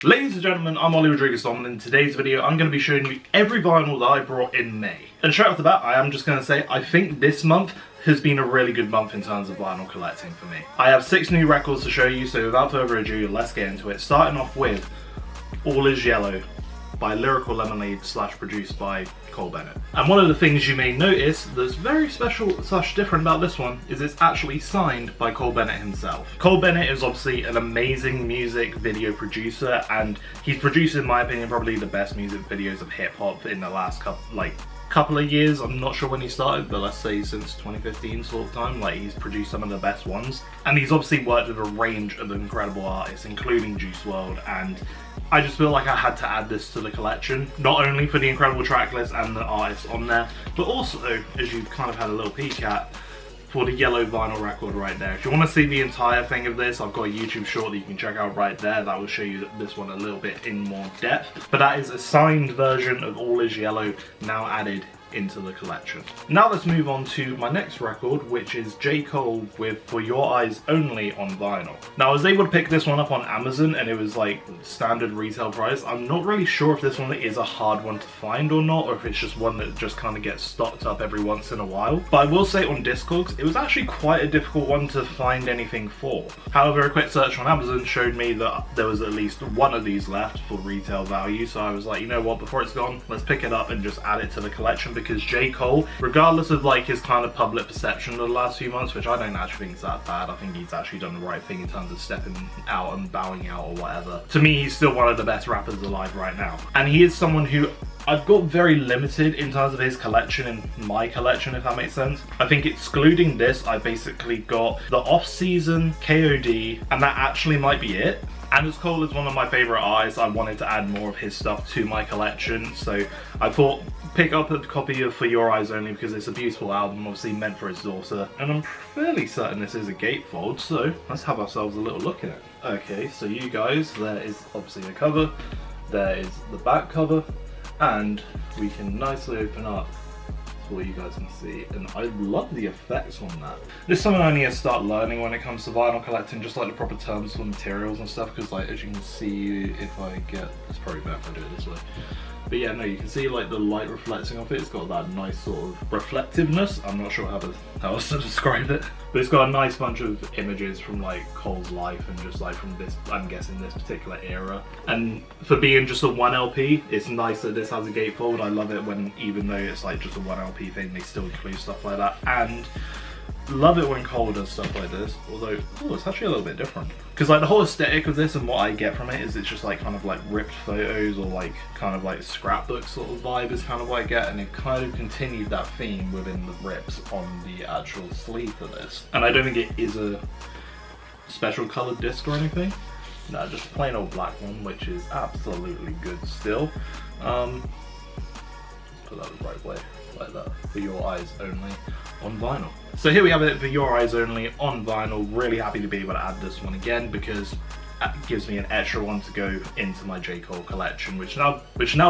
Ladies and gentlemen, I'm Ollie Rodriguez and in today's video I'm going to be showing you every vinyl that I brought in May. And straight off the bat, I am just going to say I think this month has been a really good month in terms of vinyl collecting for me. I have 6 new records to show you, so without further ado, let's get into it. Starting off with Eyez Yellow by Lyrical Lemonade / produced by Cole Bennett. And one of the things you may notice that's very special / different about this one is it's actually signed by Cole Bennett himself. Cole Bennett is obviously an amazing music video producer, and he's produced, in my opinion, probably the best music videos of hip hop in the last couple of years. I'm not sure when he started, but let's say since 2015 sort of time, like he's produced some of the best ones. And he's obviously worked with a range of incredible artists, including Juice WRLD, and I just feel like I had to add this to the collection, not only for the incredible track list and the artists on there, but also, as you've kind of had a little peek at, for the yellow vinyl record right there. If you want to see the entire thing of this, I've got a YouTube short that you can check out right there that will show you this one a little bit in more depth. But that is a signed version of Eyez Yellow now added into the collection. Now let's move on to my next record, which is J.Cole with For Your Eyez Only on vinyl. Now I was able to pick this one up on Amazon and it was like standard retail price. I'm not really sure if this one is a hard one to find or not, or if it's just one that just kind of gets stocked up every once in a while. But I will say on Discogs, it was actually quite a difficult one to find anything for. However, a quick search on Amazon showed me that there was at least one of these left for retail value, so I was like, you know what, before it's gone, let's pick it up and just add it to the collection, because J. Cole, regardless of like his kind of public perception of the last few months, which I don't actually think is that bad, I think he's actually done the right thing in terms of stepping out and bowing out or whatever. To me, he's still one of the best rappers alive right now. And he is someone who I've got very limited in terms of his collection in my collection, if that makes sense. I think excluding this, I basically got the off-season, KOD, and that actually might be it. And as Cole is one of my favourite artists, I wanted to add more of his stuff to my collection, so I thought pick up a copy of For Your Eyez Only because it's a beautiful album, obviously meant for his daughter, and I'm fairly certain this is a gatefold, so let's have ourselves a little look at it. Okay, so you guys, there is obviously the cover, there is the back cover, and we can nicely open up what you guys can see, and I love the effects on that. This is something I need to start learning when it comes to vinyl collecting, just like the proper terms for materials and stuff, because like as you can see, if I get, it's probably better if I do it this way. But yeah, no, you can see like the light reflecting off it. It's got that nice sort of reflectiveness. I'm not sure how else to describe it, but it's got a nice bunch of images from like Cole's life and just like from this, I'm guessing this particular era. And for being just a 1 LP, it's nice that this has a gatefold. I love it when, even though it's like just a 1 LP thing, they still include stuff like that. And love it when Cole does stuff like this, although it's actually a little bit different, because like the whole aesthetic of this and what I get from it is it's just like kind of like ripped photos or like kind of like scrapbook sort of vibe is kind of what I get, and they've kind of continued that theme within the rips on the actual sleeve for this. And I don't think it is a special coloured disc or anything, no, just a plain old black one, which is absolutely good still. Let's put that the right way, like that. For Your Eyez Only on vinyl. So here we have it, For Your Eyez Only on vinyl. Really happy to be able to add this one again, because it gives me an extra one to go into my J. Cole collection, which now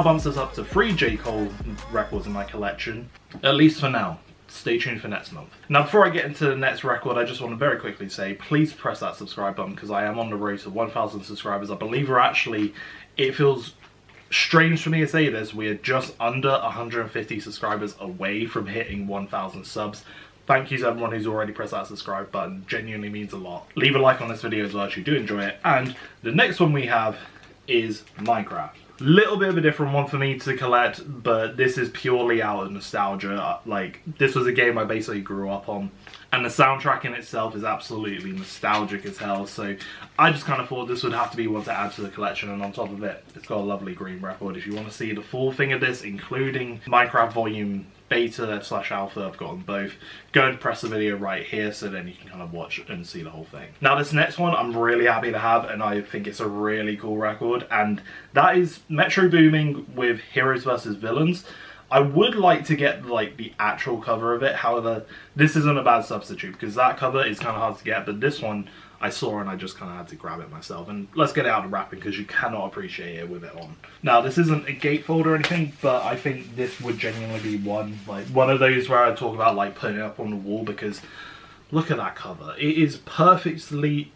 bumps us up to 3 J. Cole records in my collection, at least for now. Stay tuned for next month. Now before I get into the next record, I just want to very quickly say, please press that subscribe button, because I am on the road to 1,000 subscribers. I believe we're actually, it feels strange for me to say this, we are just under 150 subscribers away from hitting 1,000 subs. Thank you to everyone who's already pressed that subscribe button, genuinely means a lot. Leave a like on this video as well if you do enjoy it. And the next one we have is Minecraft. Little bit of a different one for me to collect, but this is purely out of nostalgia. Like, this was a game I basically grew up on, and the soundtrack in itself is absolutely nostalgic as hell, so I just kind of thought this would have to be one to add to the collection. And on top of it, it's got a lovely green record. If you want to see the full thing of this, including Minecraft Volume Beta / Alpha, I've got them both, go and press the video right here so then you can kind of watch and see the whole thing. Now this next one I'm really happy to have, and I think it's a really cool record, and that is Metro Boomin with Heroes vs Villains. I would like to get like the actual cover of it, however this isn't a bad substitute, because that cover is kind of hard to get, but this one I saw and I just kind of had to grab it myself. And let's get it out of wrapping, because you cannot appreciate it with it on. Now this isn't a gatefold or anything, but I think this would genuinely be one of those where I talk about like putting it up on the wall, because look at that cover. It is perfectly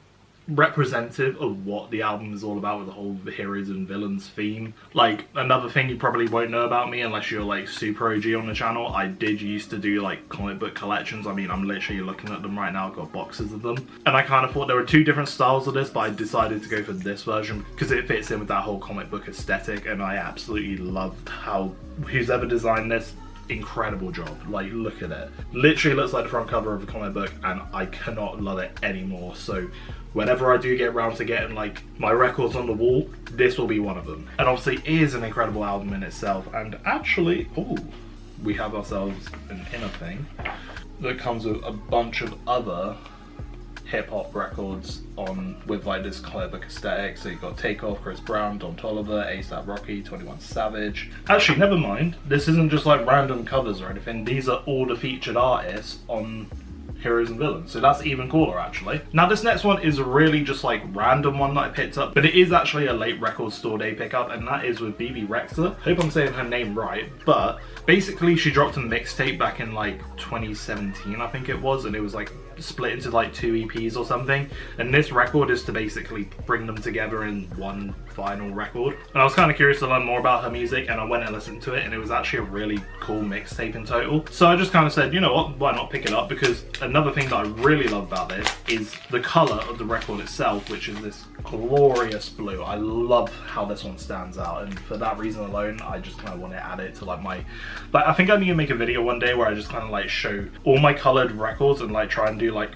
representative of what the album is all about, with the whole heroes and villains theme. Like, another thing you probably won't know about me unless you're like super OG on the channel, I did used to do like comic book collections. I mean, I'm literally looking at them right now, I've got boxes of them. And I kind of thought there were two different styles of this, but I decided to go for this version because it fits in with that whole comic book aesthetic, and I absolutely loved how who's ever designed this, incredible job. Like, look at it, literally looks like the front cover of a comic book, and I cannot love it anymore. So whenever I do get around to getting like my records on the wall, this will be one of them. And obviously it is an incredible album in itself. And actually, oh, we have ourselves an inner thing that comes with a bunch of other hip-hop records on with like this comic book aesthetic. So you've got Takeoff, Chris Brown, Don Toliver, A$AP Rocky, 21 Savage. Actually, never mind, this isn't just like random covers or anything, these are all the featured artists on Heroes and Villains, so that's even cooler actually. Now this next one is really just like random one that I picked up, but it is actually a late record store day pickup, and that is with Bebe Rexha. Hope I'm saying her name right, but basically she dropped a mixtape back in like 2017 I think it was, and it was like split into like 2 EPs or something, and this record is to basically bring them together in one final record. And I was kind of curious to learn more about her music, and I went and listened to it, and it was actually a really cool mixtape in total. So I just kind of said, you know what, why not pick it up? Because another thing that I really love about this is the color of the record itself, which is this glorious blue. I love how this one stands out, and for that reason alone I just kind of want to add it to like my, like, I think I need to make a video one day where I just kind of like show all my colored records and like try and do like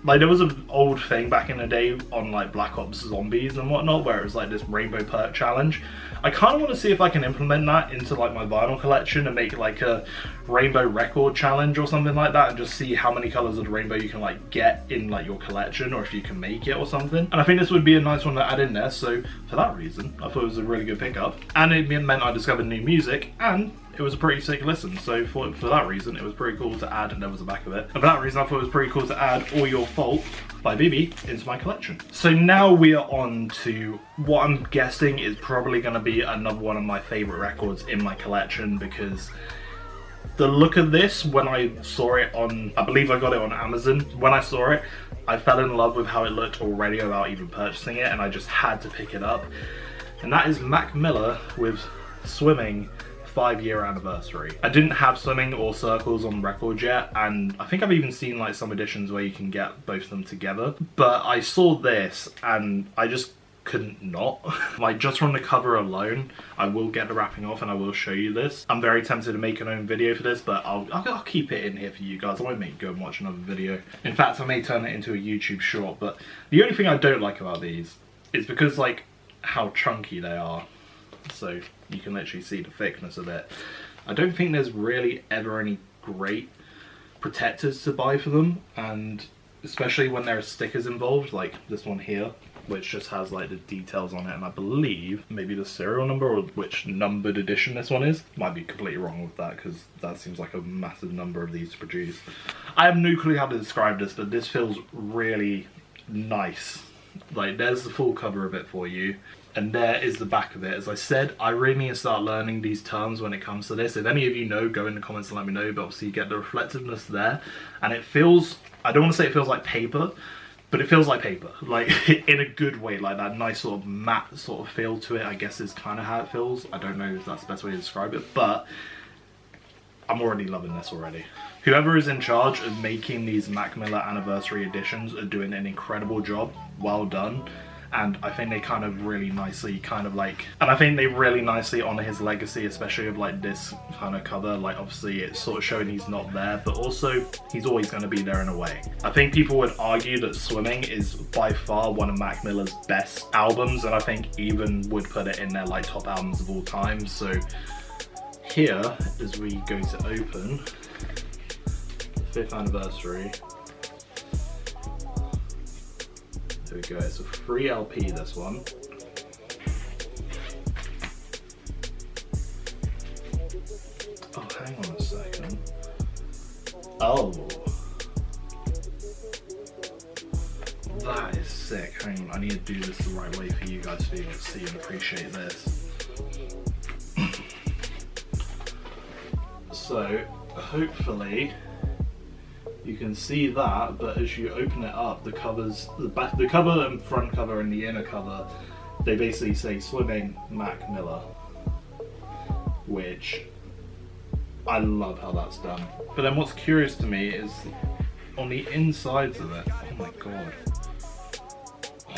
there was an old thing back in the day on like Black Ops Zombies and whatnot where it was like this rainbow perk challenge. I kind of want to see if I can implement that into like my vinyl collection and make like a rainbow record challenge or something like that, and just see how many colors of the rainbow you can like get in like your collection, or if you can make it or something. And I think this would be a nice one to add in there, so for that reason I thought it was a really good pickup, and it meant I discovered new music, and it was a pretty sick listen. So for that reason it was pretty cool to add, and there was the back of it, and for that reason I thought it was pretty cool to add All Your Fault by Bebe into my collection. So now we are on to what I'm guessing is probably going to be another one of my favorite records in my collection, because the look of this, when I saw it on, I believe I got it on Amazon, when I saw it I fell in love with how it looked already without even purchasing it, and I just had to pick it up. And that is Mac Miller with Swimming 5-year anniversary. I didn't have Swimming or Circles on record yet, and I think I've even seen like some editions where you can get both of them together, but I saw this and I just couldn't not. Like, just from the cover alone, I will get the wrapping off and I will show you this. I'm very tempted to make an own video for this, but I'll keep it in here for you guys. I won't make you go and watch another video. In fact, I may turn it into a YouTube short, but the only thing I don't like about these is because like how chunky they are. So you can literally see the thickness of it. I don't think there's really ever any great protectors to buy for them, and especially when there are stickers involved, like this one here, which just has like the details on it, and I believe maybe the serial number or which numbered edition this one is. Might be completely wrong with that, because that seems like a massive number of these to produce. I have no clue how to describe this, but this feels really nice. Like, there's the full cover of it for you, and there is the back of it. As I said, I really need to start learning these terms when it comes to this. If any of you know, go in the comments and let me know, but obviously you get the reflectiveness there, and it feels, I don't want to say it feels like paper, but it feels like paper, like in a good way, like that nice sort of matte sort of feel to it, I guess is kind of how it feels. I don't know if that's the best way to describe it, but I'm already loving this already. Whoever is in charge of making these Mac Miller anniversary editions are doing an incredible job. Well done. And I think they kind of really nicely honor his legacy, especially of like this kind of cover. Like, obviously it's sort of showing he's not there, but also he's always going to be there in a way. I think people would argue that Swimming is by far one of Mac Miller's best albums, and I think even would put it in their like top albums of all time. So here, as we go to open 5th anniversary, there we go, it's a free LP, this one. Oh, hang on a second. Oh. That is sick. Hang on, I need to do this the right way for you guys to be able to see and appreciate this. So, hopefully, you can see that, but as you open it up, the covers, the cover and front cover and the inner cover, they basically say Swimming Mac Miller, which I love how that's done. But then what's curious to me is on the insides of it, oh my god.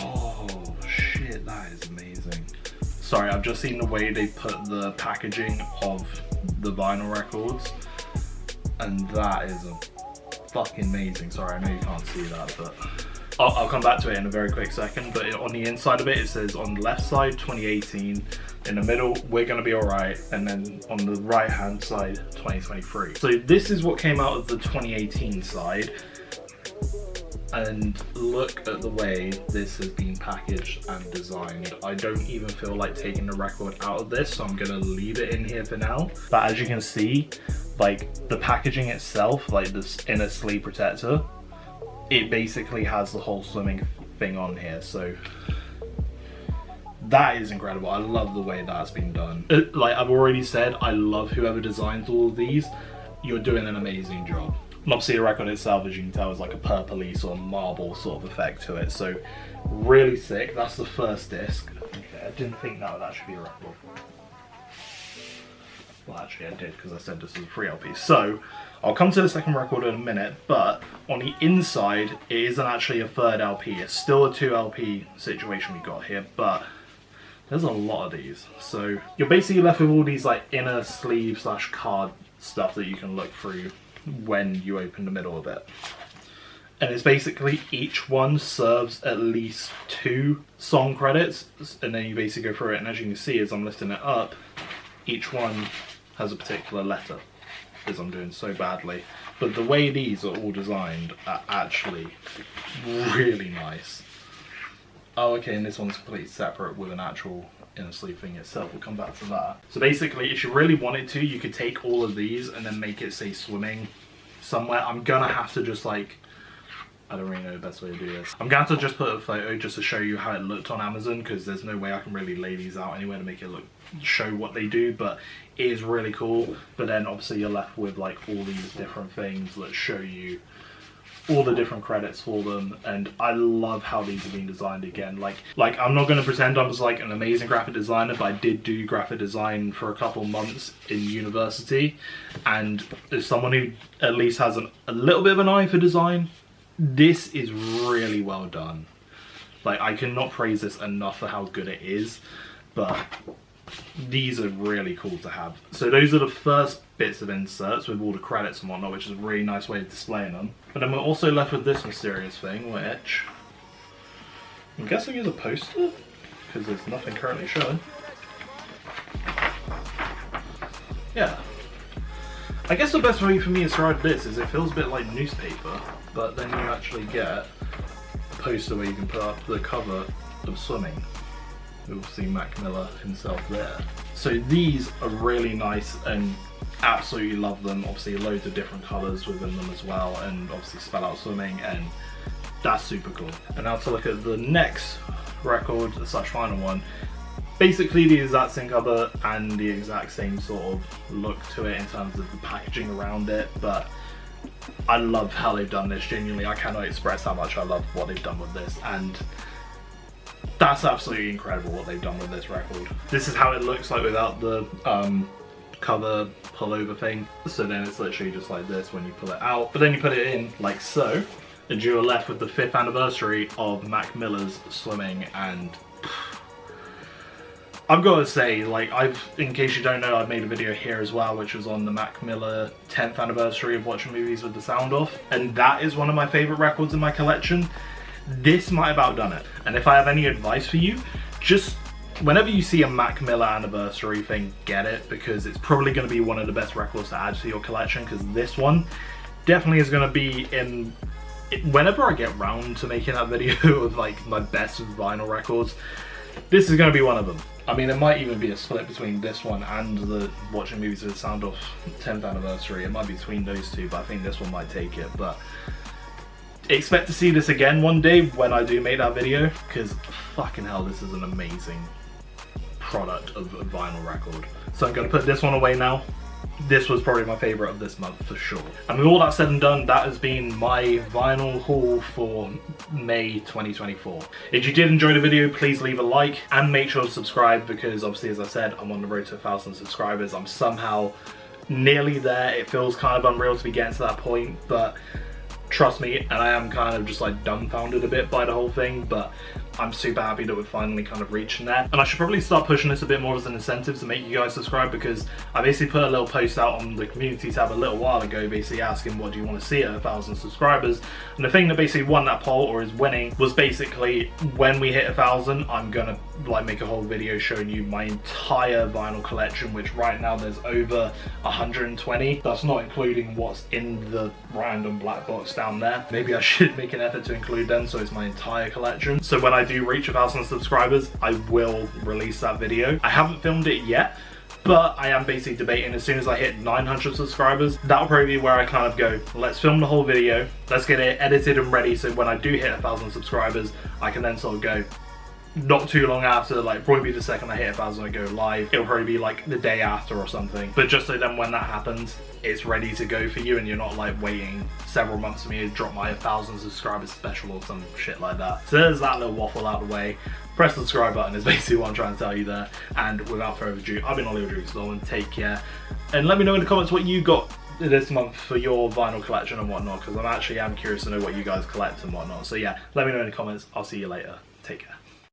Oh shit, that is amazing. Sorry, I've just seen the way they put the packaging of the vinyl records, and that is fucking amazing. Sorry, I know you can't see that, but I'll come back to it in a very quick second. But on the inside of it, it says on the left side 2018, in the middle We're Gonna Be Alright, and then on the right hand side 2023. So this is what came out of the 2018 side, and look at the way this has been packaged and designed. I don't even feel like taking the record out of this, so I'm gonna leave it in here for now. But as you can see, like the packaging itself, like this inner sleeve protector, it basically has the whole swimming thing on here. So that is incredible. I love the way that's been done. Like I've already said, I love whoever designs all of these. You're doing an amazing job. And obviously the record itself, as you can tell, is like a purpley sort of marble sort of effect to it. So really sick. That's the first disc. Okay, I didn't think that would actually be a record. Well, actually I did, because I said this is a free LP. So I'll come to the second record in a minute, but on the inside, it isn't actually a third LP. It's still a 2 LP situation we got here, but there's a lot of these. So you're basically left with all these like inner sleeve / card stuff that you can look through when you open the middle of it. And it's basically each one serves at least 2 song credits, and then you basically go through it, and as you can see as I'm lifting it up, each one has a particular letter, as I'm doing so badly. But the way these are all designed are actually really nice. Oh, okay, and this one's completely separate with an actual inner sleeve thing itself. We'll come back to that. So basically, if you really wanted to, you could take all of these and then make it say Swimming somewhere. I'm gonna have to just like, I don't really know the best way to do this. I'm gonna have to just put a photo just to show you how it looked on Amazon, because there's no way I can really lay these out anywhere to make it show what they do, but it is really cool. But then obviously you're left with like all these different things that show you all the different credits for them, and I love how these have been designed again. Like I'm not going to pretend I was like an amazing graphic designer, but I did do graphic design for a couple months in university, and as someone who at least has a little bit of an eye for design, this is really well done. Like I cannot praise this enough for how good it is, but these are really cool to have. So those are the first bits of inserts with all the credits and whatnot, which is a really nice way of displaying them. But then we're also left with this mysterious thing, which I'm guessing is a poster, because there's nothing currently showing. Yeah. I guess the best way for me to describe this is it feels a bit like newspaper, but then you actually get a poster where you can put up the cover of Swimming. You'll see Mac Miller himself there. So these are really nice and absolutely love them. Obviously loads of different colours within them as well, and obviously spell out Swimming, and that's super cool. And now to look at the next record / final one. Basically the exact same cover and the exact same sort of look to it in terms of the packaging around it, but I love how they've done this. Genuinely, I cannot express how much I love what they've done with this, and that's absolutely incredible what they've done with this record. This is how it looks like without the cover pullover thing. So then it's literally just like this when you pull it out, but then you put it in like so, and you are left with the 5th anniversary of Mac Miller's Swimming. And I've got to say, like, in case you don't know, I've made a video here as well, which was on the Mac Miller 10th anniversary of watching movies with the sound off, and that is one of my favorite records in my collection. This might have outdone it. And if I have any advice for you, just whenever you see a Mac Miller anniversary thing, get it, because it's probably going to be one of the best records to add to your collection, because this one definitely is going to be in, whenever I get round to making that video of like my best vinyl records, this is going to be one of them. I mean, it might even be a split between this one and the watching movies with the sound off 10th anniversary. It might be between those two, but I think this one might take it. But expect to see this again one day when I do make that video, because fucking hell, this is an amazing product of a vinyl record. So I'm going to put this one away now, this was probably my favourite of this month for sure. And with all that said and done, that has been my vinyl haul for May 2024. If you did enjoy the video, please leave a like and make sure to subscribe, because obviously, as I said, I'm on the road to 1,000 subscribers. I'm somehow nearly there. It feels kind of unreal to be getting to that point, but trust me, and I am kind of just like dumbfounded a bit by the whole thing, but I'm super happy that we're finally kind of reaching that. And I should probably start pushing this a bit more as an incentive to make you guys subscribe, because I basically put a little post out on the community tab a little while ago basically asking what do you want to see at 1,000 subscribers, and the thing that basically won that poll, or is winning, was basically when we hit 1,000 I'm gonna like make a whole video showing you my entire vinyl collection, which right now there's over 120. That's not including what's in the random black box down there. Maybe I should make an effort to include them so it's my entire collection. So when I do reach 1,000 subscribers, I will release that video. I haven't filmed it yet, but I am basically debating as soon as I hit 900 subscribers, that'll probably be where I kind of go, let's film the whole video, let's get it edited and ready, so when I do hit 1,000 subscribers, I can then sort of go, not too long after, like probably the second I hit 1,000 I go live. It'll probably be like the day after or something, but just so then when that happens, it's ready to go for you and you're not like waiting several months for me to drop my 1,000 subscribers special or some shit like that. So there's that little waffle out of the way. Press the subscribe button is basically what I'm trying to tell you there. And without further ado, I've been Lyrical, and take care. And let me know in the comments what you got this month for your vinyl collection and whatnot, because I'm curious to know what you guys collect and whatnot. So yeah, let me know in the comments. I'll see you later. Take care.